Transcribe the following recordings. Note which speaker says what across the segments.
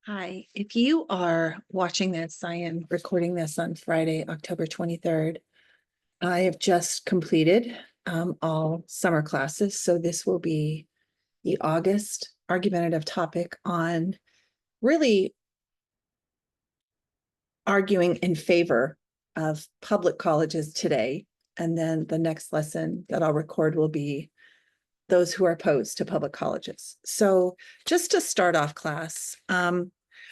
Speaker 1: Hi, if you are watching this, I am recording this on Friday, October 23rd. I have just completed all summer classes, so this will be the August argumentative topic on really arguing in favor of public colleges today. And then the next lesson that I'll record will be those who are opposed to public colleges. So just to start off class,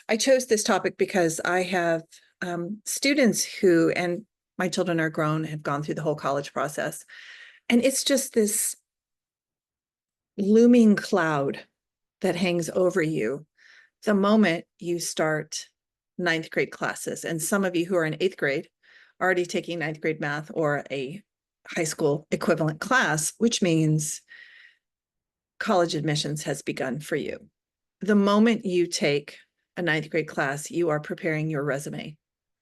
Speaker 1: I chose this topic because I have students who, and my children are grown, have gone through the whole college process. And it's just this looming cloud that hangs over you the moment you start ninth grade classes. And some of you who are in eighth grade are already taking ninth grade math or a high school equivalent class, which means college admissions has begun for you. The moment you take a ninth grade class, you are preparing your resume,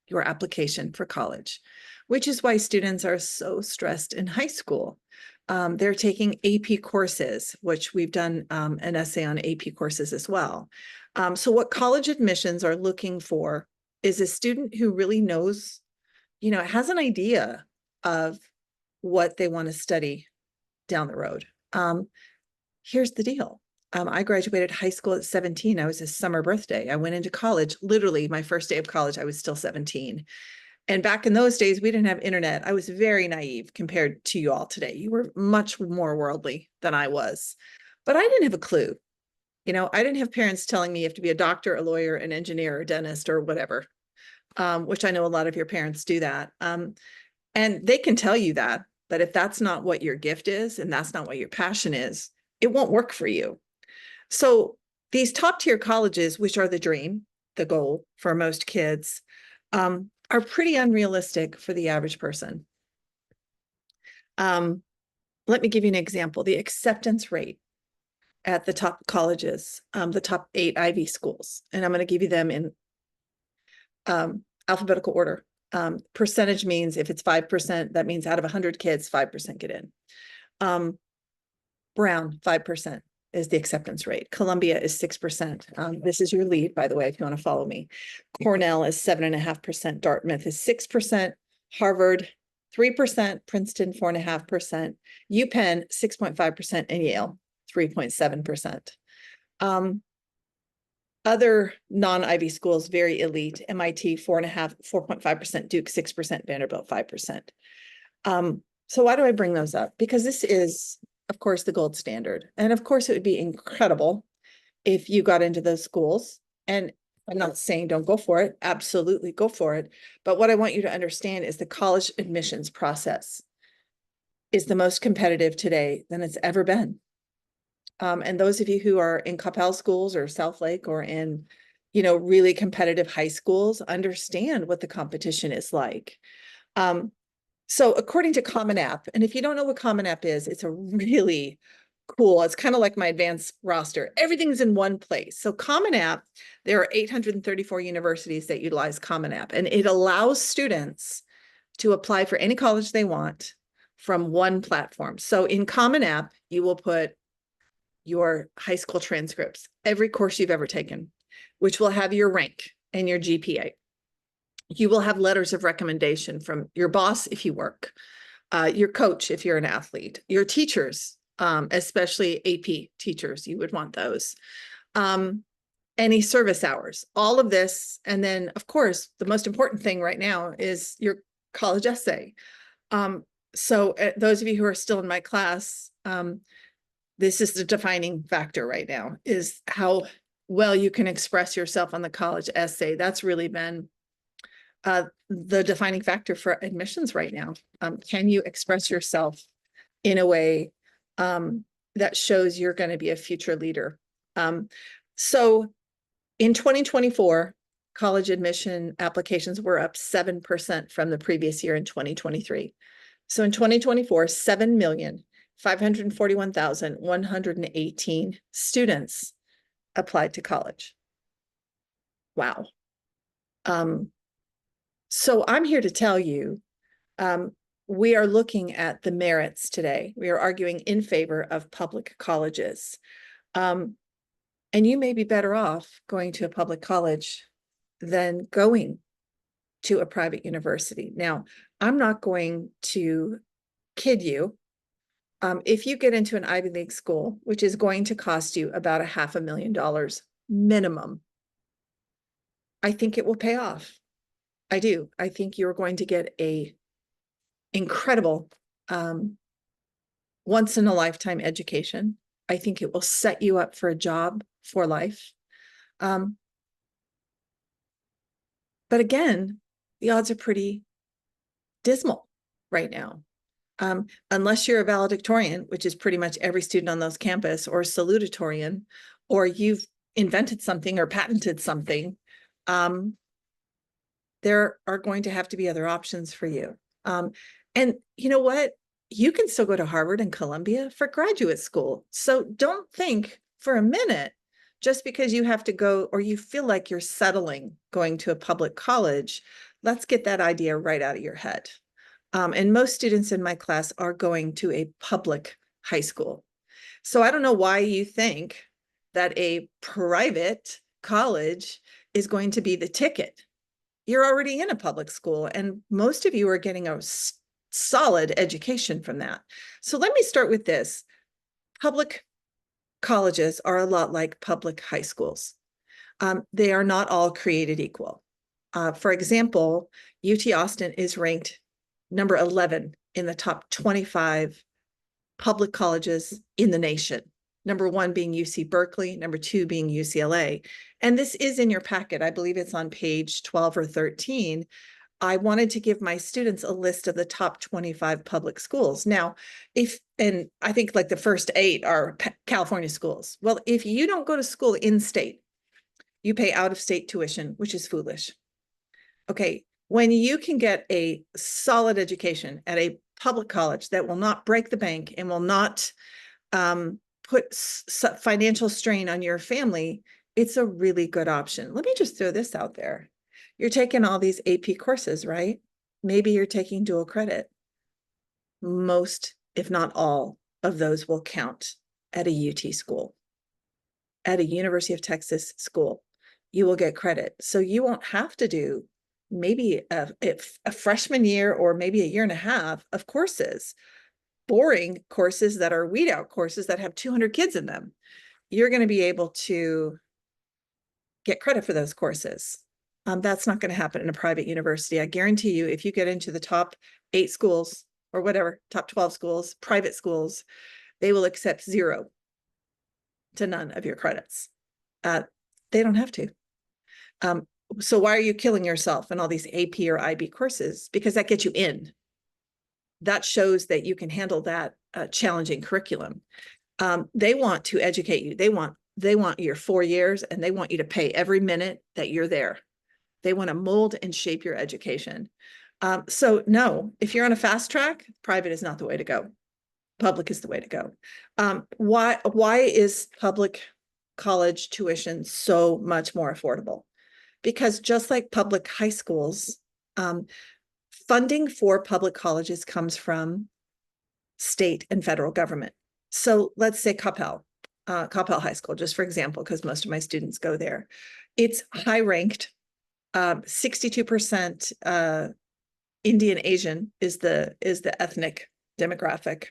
Speaker 1: your application for college, which is why students are so stressed in high school. They're taking AP courses, which we've done an essay on AP courses as well. So what college admissions are looking for is a student who really knows, has an idea of what they want to study down the road. Here's the deal. I graduated high school at 17. I was a summer birthday. I went into college, literally my first day of college, I was still 17. And back in those days, we didn't have internet. I was very naive compared to you all today. You were much more worldly than I was, but I didn't have a clue. I didn't have parents telling me you have to be a doctor, a lawyer, an engineer, a dentist, or whatever, which I know a lot of your parents do that. And they can tell you that, but if that's not what your gift is, and that's not what your passion is, it won't work for you. So these top tier colleges, which are the dream, the goal for most kids, are pretty unrealistic for the average person. Let me give you an example. The acceptance rate at the top colleges, the top 8 Ivy schools, and I'm going to give you them in alphabetical order. Percentage means if it's 5%, that means out of 100 kids, 5% get in. Brown, 5% is the acceptance rate. Columbia is 6%. This is your lead, by the way, if you want to follow me. Cornell is 7.5%. Dartmouth is 6%. Harvard, 3%. Princeton, 4.5%. UPenn, 6.5%. And Yale, 3.7%. Other non-Ivy schools, very elite. MIT, 4.5%. Duke, 6%. Vanderbilt, 5%. So why do I bring those up? Because this is, of course, the gold standard. And of course, it would be incredible if you got into those schools. And I'm not saying don't go for it. Absolutely go for it. But what I want you to understand is the college admissions process is the most competitive today than it's ever been. And those of you who are in Coppell schools or South Lake or in, really competitive high schools understand what the competition is like. So according to Common App, and if you don't know what Common App is, it's a really cool, it's kind of like my advanced roster. Everything's in one place. So Common App, there are 834 universities that utilize Common App, and it allows students to apply for any college they want from one platform. So in Common App, you will put your high school transcripts, every course you've ever taken, which will have your rank and your GPA. You will have letters of recommendation from your boss if you work, your coach if you're an athlete, your teachers, especially AP teachers, you would want those. Any service hours, all of this. And then, of course, the most important thing right now is your college essay. So those of you who are still in my class, this is the defining factor right now, is how well you can express yourself on the college essay. That's really been the defining factor for admissions right now. Can you express yourself in a way that shows you're going to be a future leader? So in 2024, college admission applications were up 7% from the previous year in 2023. So in 2024, 7,541,118 students applied to college. Wow. So I'm here to tell you, we are looking at the merits today. We are arguing in favor of public colleges. And you may be better off going to a public college than going to a private university. Now, I'm not going to kid you. If you get into an Ivy League school, which is going to cost you about $500,000 minimum, I think it will pay off. I do. I think you're going to get a incredible once in a lifetime education. I think it will set you up for a job for life. But again, the odds are pretty dismal right now. Unless you're a valedictorian, which is pretty much every student on those campus, or salutatorian, or you've invented something or patented something, there are going to have to be other options for you. And you know what? You can still go to Harvard and Columbia for graduate school. So don't think for a minute, just because you have to go or you feel like you're settling going to a public college, let's get that idea right out of your head. And most students in my class are going to a public high school. So I don't know why you think that a private college is going to be the ticket. You're already in a public school, and most of you are getting a solid education from that. So let me start with this. Public colleges are a lot like public high schools. They are not all created equal. For example, UT Austin is ranked number 11 in the top 25 public colleges in the nation. Number 1 being UC Berkeley, number 2 being UCLA. And this is in your packet. I believe it's on page 12 or 13. I wanted to give my students a list of the top 25 public schools. Now, and I think like the first 8 are California schools. Well, if you don't go to school in state, you pay out of state tuition, which is foolish. Okay, when you can get a solid education at a public college that will not break the bank and will not put financial strain on your family, it's a really good option. Let me just throw this out there. You're taking all these AP courses, right? Maybe you're taking dual credit. Most, if not all, of those will count at a UT school. At a University of Texas school, you will get credit. So you won't have to do maybe a freshman year or maybe a year and a half of courses, boring courses that are weed out courses that have 200 kids in them. You're going to be able to get credit for those courses. That's not going to happen in a private university. I guarantee you, if you get into the top 8 schools or whatever, top 12 schools, private schools, they will accept 0 to none of your credits. They don't have to. So why are you killing yourself in all these AP or IB courses? Because that gets you in. That shows that you can handle that challenging curriculum. They want to educate you. They want your 4 years, and they want you to pay every minute that you're there. They want to mold and shape your education. So no, if you're on a fast track, private is not the way to go. Public is the way to go. Why is public college tuition so much more affordable? Because just like public high schools, funding for public colleges comes from state and federal government. So let's say Coppell High School, just for example, because most of my students go there. It's high ranked. 62% Indian Asian is the ethnic demographic.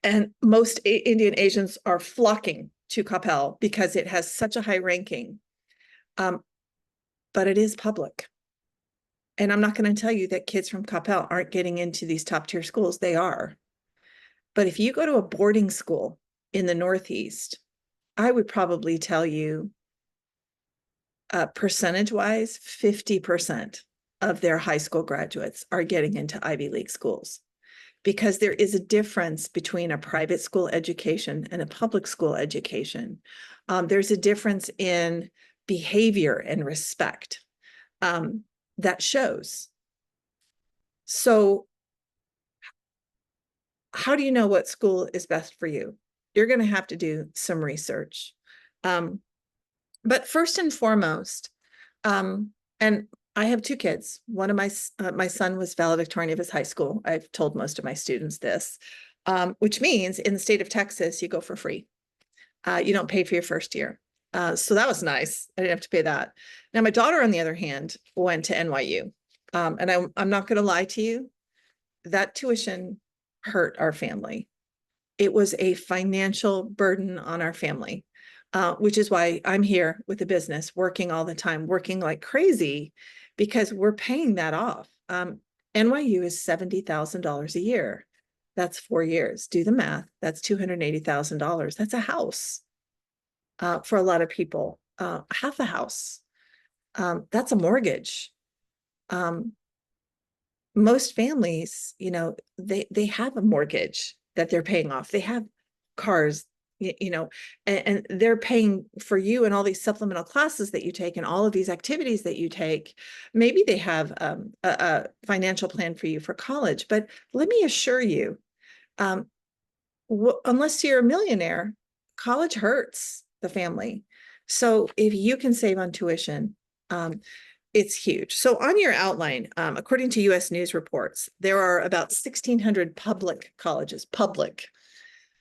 Speaker 1: And most Indian Asians are flocking to Coppell because it has such a high ranking. But it is public. And I'm not going to tell you that kids from Coppell aren't getting into these top tier schools. They are. But if you go to a boarding school in the Northeast, I would probably tell you percentage-wise, 50% of their high school graduates are getting into Ivy League schools, because there is a difference between a private school education and a public school education. There's a difference in behavior and respect that shows. So how do you know what school is best for you? You're going to have to do some research. But first and foremost, and I have 2 kids. One of my son was valedictorian of his high school. I've told most of my students this, which means in the state of Texas, you go for free. You don't pay for your first year. So that was nice. I didn't have to pay that. Now, my daughter, on the other hand, went to NYU. And I'm not going to lie to you, that tuition hurt our family. It was a financial burden on our family, which is why I'm here with the business, working all the time, working like crazy, because we're paying that off. NYU is $70,000 a year. That's 4 years. Do the math. That's $280,000. That's a house for a lot of people, half a house. That's a mortgage. Most families, they have a mortgage that they're paying off. They have cars, and they're paying for you and all these supplemental classes that you take and all of these activities that you take. Maybe they have a financial plan for you for college, but let me assure you, unless you're a millionaire, college hurts the family. So if you can save on tuition, it's huge. So on your outline, according to US News reports, there are about 1,600 public colleges,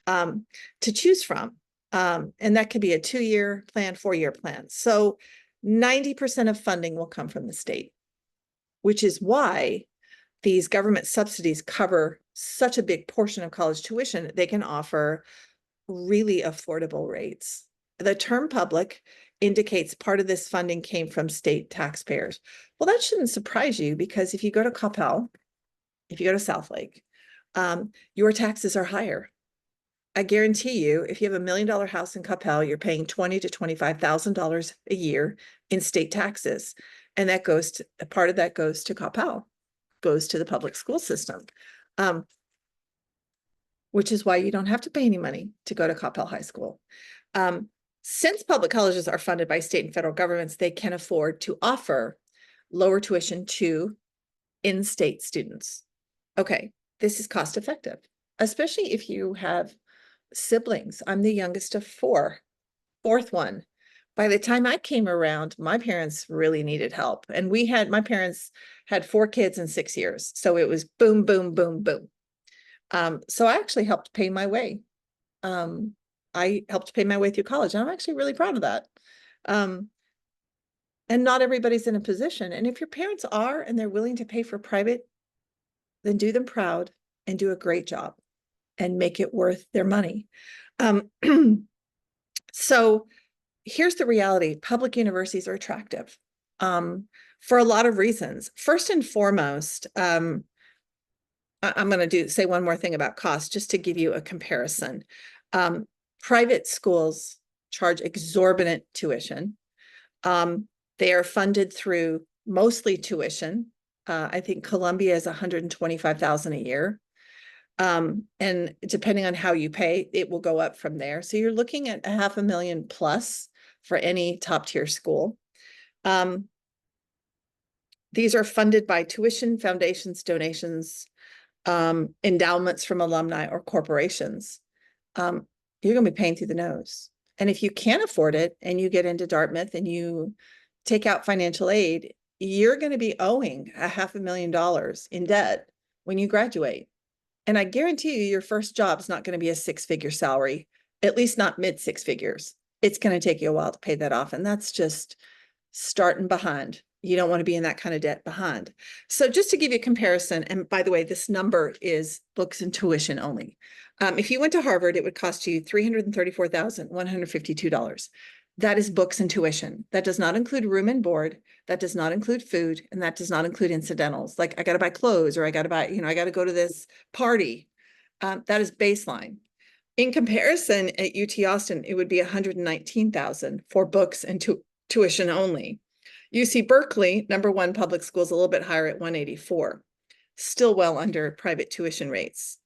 Speaker 1: to choose from. And that could be a 2-year plan, 4-year plan. So 90% of funding will come from the state, which is why these government subsidies cover such a big portion of college tuition. They can offer really affordable rates. The term public indicates part of this funding came from state taxpayers. Well, that shouldn't surprise you, because if you go to Coppell, if you go to Southlake, your taxes are higher. I guarantee you, if you have $1 million house in Coppell, you're paying $20,000 to $25,000 a year in state taxes. And that goes to, a part of that goes to Coppell, goes to the public school system. Which is why you don't have to pay any money to go to Coppell High School. Since public colleges are funded by state and federal governments, they can afford to offer lower tuition to in-state students. Okay, this is cost effective, especially if you have siblings. I'm the youngest of 4, fourth one. By the time I came around, my parents really needed help. And my parents had 4 kids in 6 years. So it was boom, boom, boom, boom. So I actually helped pay my way. I helped pay my way through college, and I'm actually really proud of that. And not everybody's in a position. And if your parents are, and they're willing to pay for private, then do them proud and do a great job and make it worth their money. So here's the reality. Public universities are attractive for a lot of reasons. First and foremost, I'm going to say one more thing about cost, just to give you a comparison. Private schools charge exorbitant tuition. They are funded through mostly tuition. I think Columbia is $125,000 a year. And depending on how you pay, it will go up from there. So you're looking at $500,000 plus for any top tier school. These are funded by tuition, foundations, donations, endowments from alumni or corporations. You're going to be paying through the nose. And if you can't afford it and you get into Dartmouth and you take out financial aid, you're going to be owing $500,000 in debt when you graduate. And I guarantee you, your first job is not going to be a 6-figure salary, at least not mid 6 figures. It's going to take you a while to pay that off. And that's just starting behind. You don't want to be in that kind of debt behind. So just to give you a comparison, and by the way, this number is books and tuition only. If you went to Harvard, it would cost you $334,152. That is books and tuition. That does not include room and board. That does not include food. And that does not include incidentals. Like I got to buy clothes, or I got to buy, I got to go to this party. That is baseline. In comparison, at UT Austin, it would be $119,000 for books and tuition only. UC Berkeley, #1 public school, is a little bit higher at $184,000, still well under private tuition rates.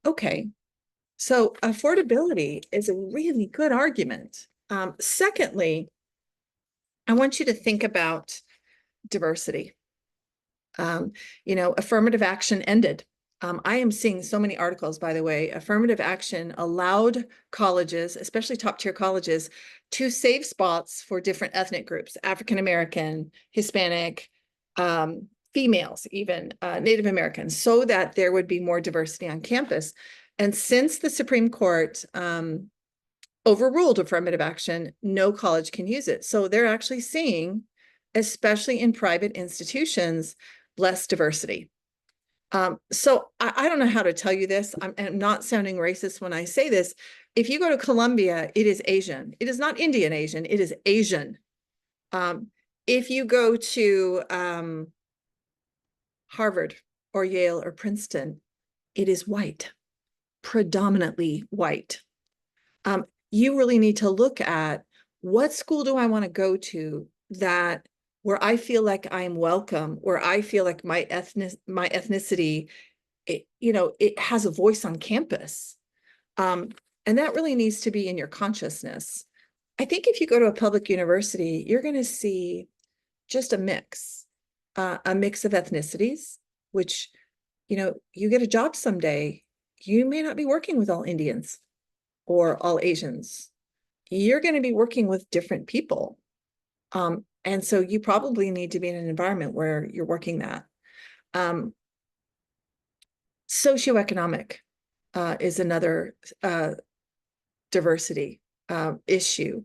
Speaker 1: Okay, so affordability is a really good argument. Secondly, I want you to think about diversity. Affirmative action ended. I am seeing so many articles, by the way. Affirmative action allowed colleges, especially top tier colleges, to save spots for different ethnic groups, African American, Hispanic, females, even Native Americans, so that there would be more diversity on campus. And since the Supreme Court overruled affirmative action, no college can use it. So they're actually seeing, especially in private institutions, less diversity. So I don't know how to tell you this. I'm not sounding racist when I say this. If you go to Columbia, it is Asian. It is not Indian Asian, it is Asian. If you go to Harvard or Yale or Princeton, it is white, predominantly white. You really need to look at what school do I want to go to that where I feel like I'm welcome, where I feel like my ethnicity, it has a voice on campus. And that really needs to be in your consciousness. I think if you go to a public university, you're going to see just a mix of ethnicities, which, you get a job someday, you may not be working with all Indians or all Asians. You're going to be working with different people. And so you probably need to be in an environment where you're working that. Socioeconomic is another diversity issue.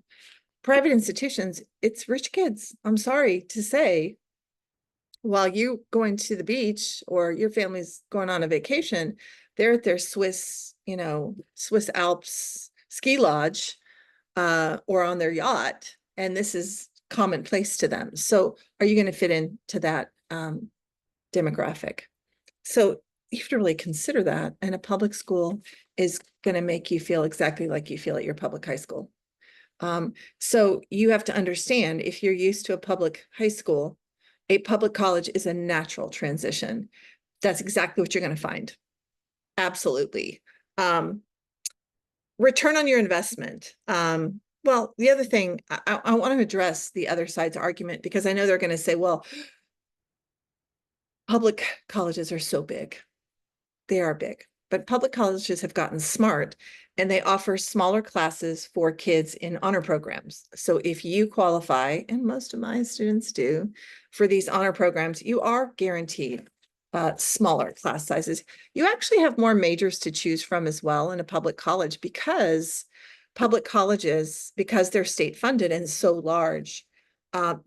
Speaker 1: Private institutions, it's rich kids. I'm sorry to say, while you going to the beach or your family's going on a vacation, they're at their Swiss Alps ski lodge or on their yacht, and this is commonplace to them. So are you going to fit into that demographic? So you have to really consider that. And a public school is going to make you feel exactly like you feel at your public high school. So you have to understand, if you're used to a public high school, a public college is a natural transition. That's exactly what you're going to find. Absolutely. Return on your investment. Well, the other thing, I want to address the other side's argument, because I know they're going to say, well, public colleges are so big. They are big, but public colleges have gotten smart, and they offer smaller classes for kids in honor programs. So if you qualify, and most of my students do, for these honor programs, you are guaranteed smaller class sizes. You actually have more majors to choose from as well in a public college, because public colleges, because they're state funded and so large,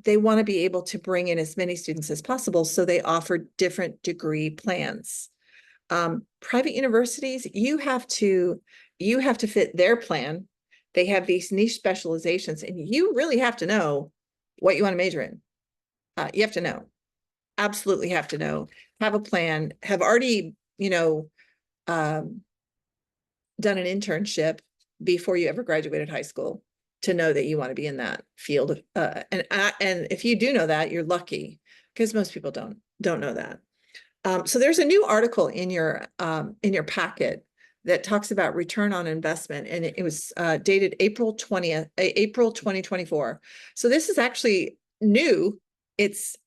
Speaker 1: they want to be able to bring in as many students as possible. So they offer different degree plans. Private universities, you have to fit their plan. They have these niche specializations, and you really have to know what you want to major in. You have to know, absolutely have to know, have a plan, have already, done an internship before you ever graduated high school to know that you want to be in that field. And if you do know that, you're lucky, because most people don't know that. So there's a new article in your packet that talks about return on investment, and it was dated April 2024. So this is actually new. It's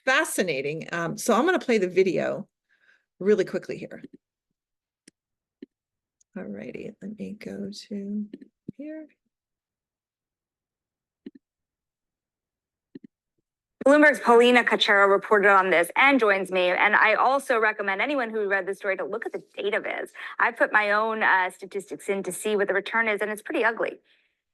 Speaker 1: fascinating. So I'm going to play the video really quickly here. All righty, let me go to here.
Speaker 2: Bloomberg's Paulina Cachero reported on this and joins me. And I also recommend anyone who read the story to look at the data viz. I put my own statistics in to see what the return is, and it's pretty ugly.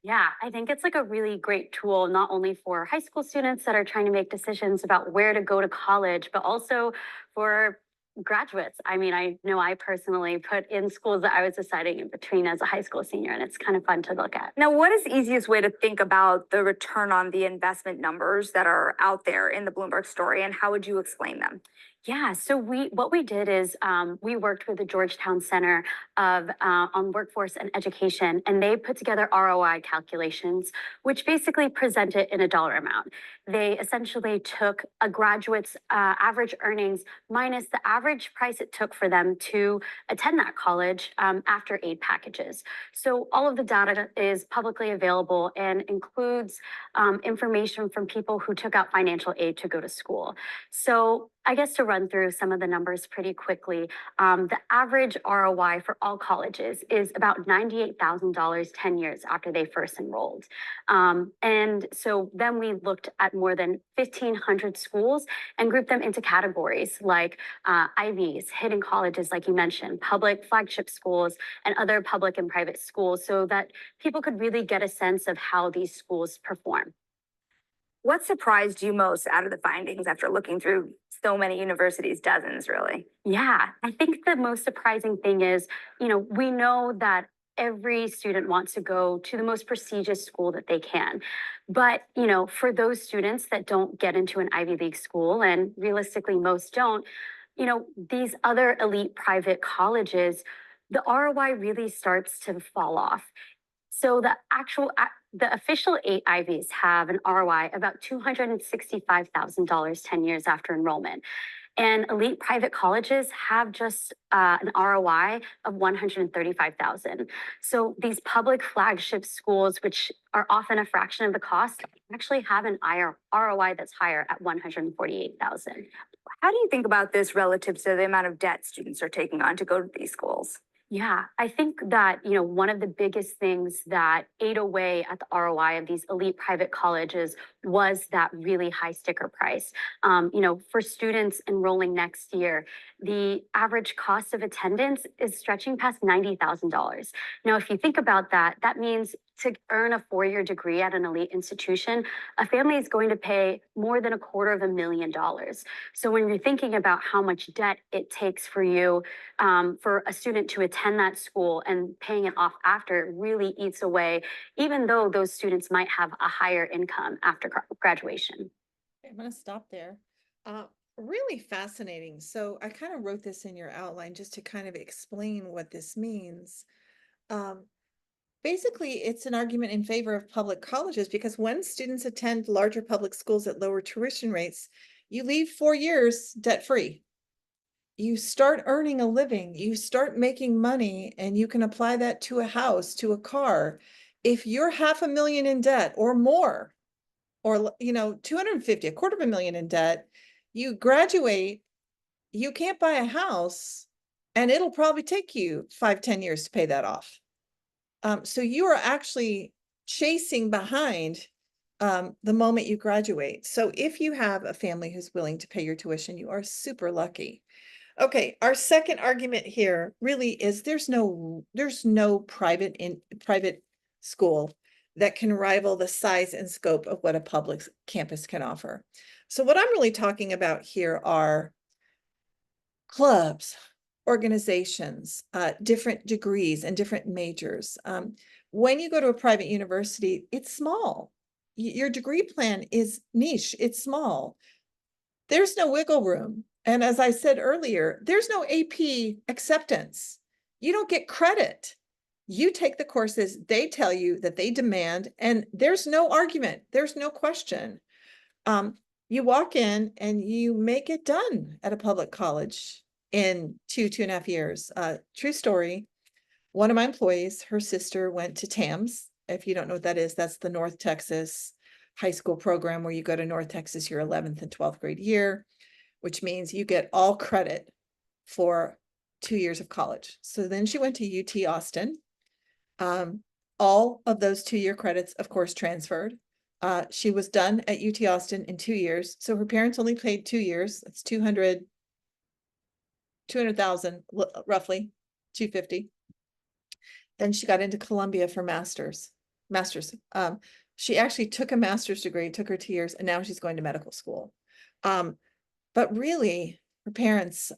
Speaker 3: Yeah, I think it's like a really great tool, not only for high school students that are trying to make decisions about where to go to college, but also for graduates. I mean, I know I personally put in schools that I was deciding in between as a high school senior, and it's kind of fun to look at.
Speaker 2: Now, what is the easiest way to think about the return on the investment numbers that are out there in the Bloomberg story, and how would you explain them?
Speaker 3: Yeah, so what we did is we worked with the Georgetown Center on Workforce and Education, and they put together ROI calculations, which basically present it in a dollar amount. They essentially took a graduate's average earnings minus the average price it took for them to attend that college after aid packages. So all of the data is publicly available and includes information from people who took out financial aid to go to school. So I guess to run through some of the numbers pretty quickly. The average ROI for all colleges is about $98,000 10 years after they first enrolled. And so then we looked at more than 1,500 schools and grouped them into categories like Ivies, hidden colleges, like you mentioned, public flagship schools, and other public and private schools, so that people could really get a sense of how these schools perform.
Speaker 2: What surprised you most out of the findings after looking through so many universities, dozens really?
Speaker 3: Yeah, I think the most surprising thing is, we know that every student wants to go to the most prestigious school that they can. But, for those students that don't get into an Ivy League school, and realistically most don't, these other elite private colleges, the ROI really starts to fall off. So the official 8 Ivies have an ROI about $265,000 10 years after enrollment. And elite private colleges have just an ROI of 135,000. So these public flagship schools, which are often a fraction of the cost, actually have an ROI that's higher at 148,000.
Speaker 2: How do you think about this relative to the amount of debt students are taking on to go to these schools?
Speaker 3: Yeah, I think that, one of the biggest things that ate away at the ROI of these elite private colleges was that really high sticker price. For students enrolling next year, the average cost of attendance is stretching past $90,000. Now, if you think about that, that means to earn a 4-year degree at an elite institution, a family is going to pay more than $250,000. So when you're thinking about how much debt it takes for you, for a student to attend that school and paying it off after, it really eats away, even though those students might have a higher income after graduation.
Speaker 1: I'm going to stop there. Really fascinating. So I kind of wrote this in your outline just to kind of explain what this means. Basically, it's an argument in favor of public colleges because when students attend larger public schools at lower tuition rates, you leave 4 years debt-free. You start earning a living, you start making money, and you can apply that to a house, to a car. If you're $500,000 in debt or more, or 250, $250,000 in debt, you graduate, you can't buy a house, and it'll probably take you 5-10 years to pay that off. So you are actually chasing behind the moment you graduate. So if you have a family who's willing to pay your tuition, you are super lucky. Okay, our second argument here really is there's no private school that can rival the size and scope of what a public campus can offer. So what I'm really talking about here are clubs, organizations, different degrees and different majors. When you go to a private university, it's small. Your degree plan is niche, it's small. There's no wiggle room. And as I said earlier, there's no AP acceptance. You don't get credit. You take the courses they tell you that they demand, and there's no argument. There's no question. You walk in and you make it done at a public college in 2.5 years. True story. One of my employees, her sister went to TAMS. If you don't know what that is, that's the North Texas high school program where you go to North Texas your 11th and 12th grade year, which means you get all credit for 2 years of college. So then she went to UT Austin. All of those 2-year credits, of course, transferred. She was done at UT Austin in 2 years. So her parents only paid 2 years. That's 200,000 roughly, 250. Then she got into Columbia for master's. She actually took a master's degree, took her 2 years, and now she's going to medical school. But really, her parents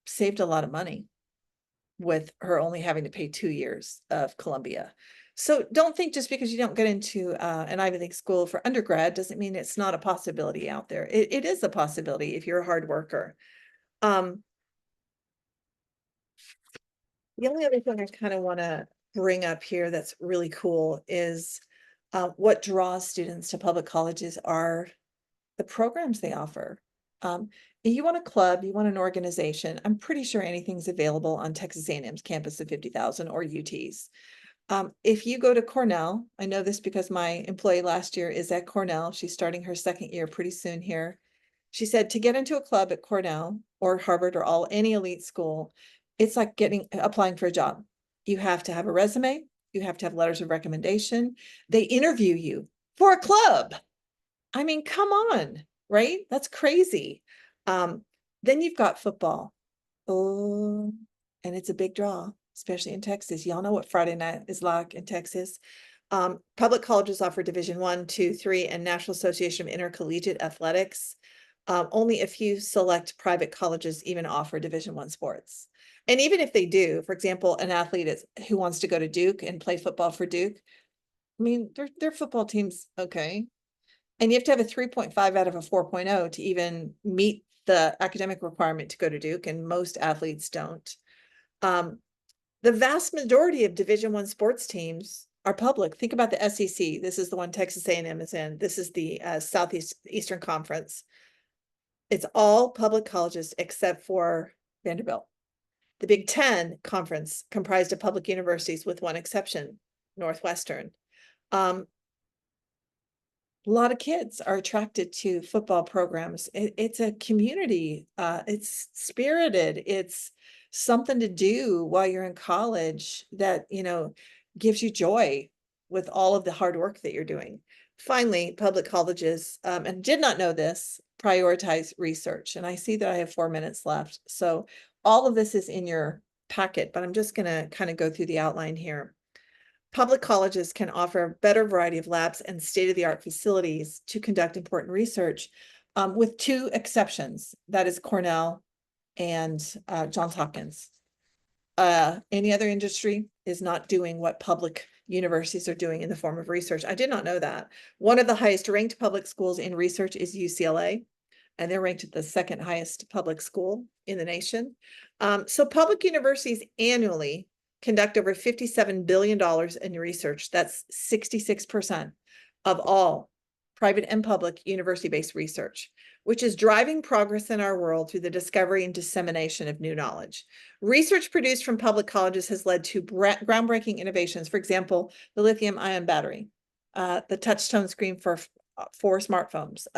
Speaker 1: saved a lot of money with her only having to pay 2 years of Columbia. So don't think just because you don't get into an Ivy League school for undergrad doesn't mean it's not a possibility out there. It is a possibility if you're a hard worker. The only other thing I kind of want to bring up here that's really cool is what draws students to public colleges are the programs they offer. You want a club, you want an organization, I'm pretty sure anything's available on Texas A&M's campus of 50,000 or UT's. If you go to Cornell, I know this because my employee last year is at Cornell. She's starting her 2nd year pretty soon here. She said to get into a club at Cornell or Harvard or any elite school, it's like applying for a job. You have to have a resume. You have to have letters of recommendation. They interview you for a club. I mean, come on, right? That's crazy. Then you've got football. Oh, and it's a big draw, especially in Texas. Y'all know what Friday night is like in Texas. Public colleges offer Division I, II, III, and National Association of Intercollegiate Athletics. Only a few select private colleges even offer Division I sports. And even if they do, for example, an athlete who wants to go to Duke and play football for Duke, I mean, their football team's okay. And you have to have a 3.5 out of a 4.0 to even meet the academic requirement to go to Duke, and most athletes don't. The vast majority of Division I sports teams are public. Think about the SEC. This is the one Texas A&M is in. This is the Eastern Conference. It's all public colleges except for Vanderbilt. The Big Ten Conference comprised of public universities with one exception, Northwestern. A lot of kids are attracted to football programs. It's a community. It's spirited. It's something to do while you're in college that, gives you joy with all of the hard work that you're doing. Finally, public colleges, and did not know this, prioritize research. And I see that I have 4 minutes left. So all of this is in your packet, but I'm just going to kind of go through the outline here. Public colleges can offer a better variety of labs and state-of-the-art facilities to conduct important research, with two exceptions. That is Cornell and Johns Hopkins. Any other industry is not doing what public universities are doing in the form of research. I did not know that. One of the highest ranked public schools in research is UCLA, and they're ranked at the second highest public school in the nation. So public universities annually conduct over $57 billion in research. That's 66% of all private and public university-based research, which is driving progress in our world through the discovery and dissemination of new knowledge. Research produced from public colleges has led to groundbreaking innovations. For example, the lithium-ion battery, the touch-tone screen for smartphones,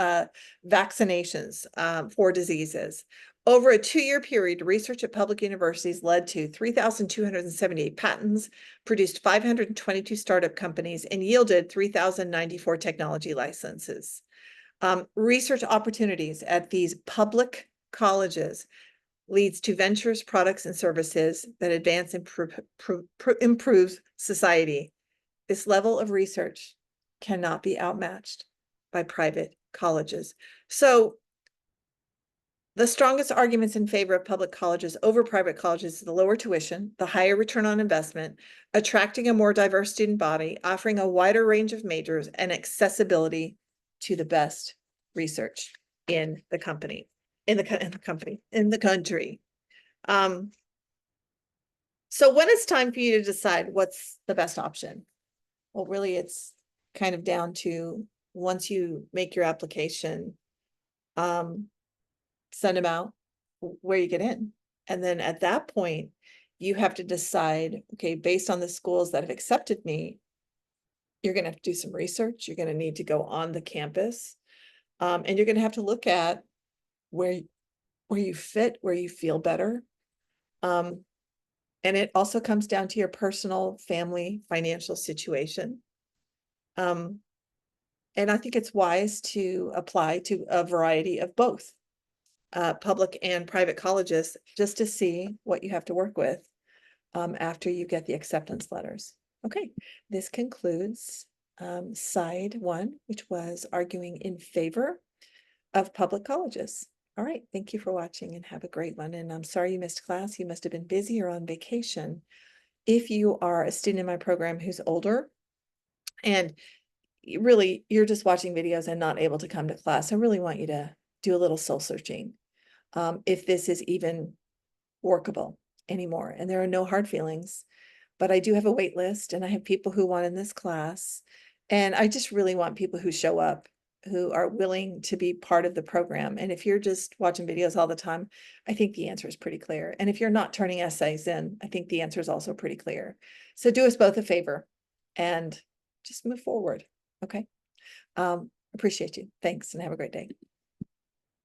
Speaker 1: vaccinations for diseases. Over a 2-year period, research at public universities led to 3,278 patents, produced 522 startup companies, and yielded 3,094 technology licenses. Research opportunities at these public colleges leads to ventures, products, and services that advance and improve society. This level of research cannot be outmatched by private colleges. So the strongest arguments in favor of public colleges over private colleges is the lower tuition, the higher return on investment, attracting a more diverse student body, offering a wider range of majors, and accessibility to the best research in the country. So when it's time for you to decide what's the best option, well, really, it's kind of down to once you make your application, send them out where you get in. And then at that point, you have to decide, okay, based on the schools that have accepted me, you're going to have to do some research. You're going to need to go on the campus. And you're going to have to look at where you fit, where you feel better. And it also comes down to your personal, family, financial situation. And I think it's wise to apply to a variety of both. Public and private colleges, just to see what you have to work with after you get the acceptance letters. Okay, this concludes side 1, which was arguing in favor of public colleges. All right, thank you for watching and have a great one. And I'm sorry you missed class. You must have been busy or on vacation. If you are a student in my program who's older and really you're just watching videos and not able to come to class, I really want you to do a little soul searching. If this is even workable anymore. And there are no hard feelings, but I do have a wait list and I have people who want in this class. And I just really want people who show up, who are willing to be part of the program. And if you're just watching videos all the time, I think the answer is pretty clear. And if you're not turning essays in, I think the answer is also pretty clear. So do us both a favor and just move forward. Okay. Appreciate you. Thanks and have a great day.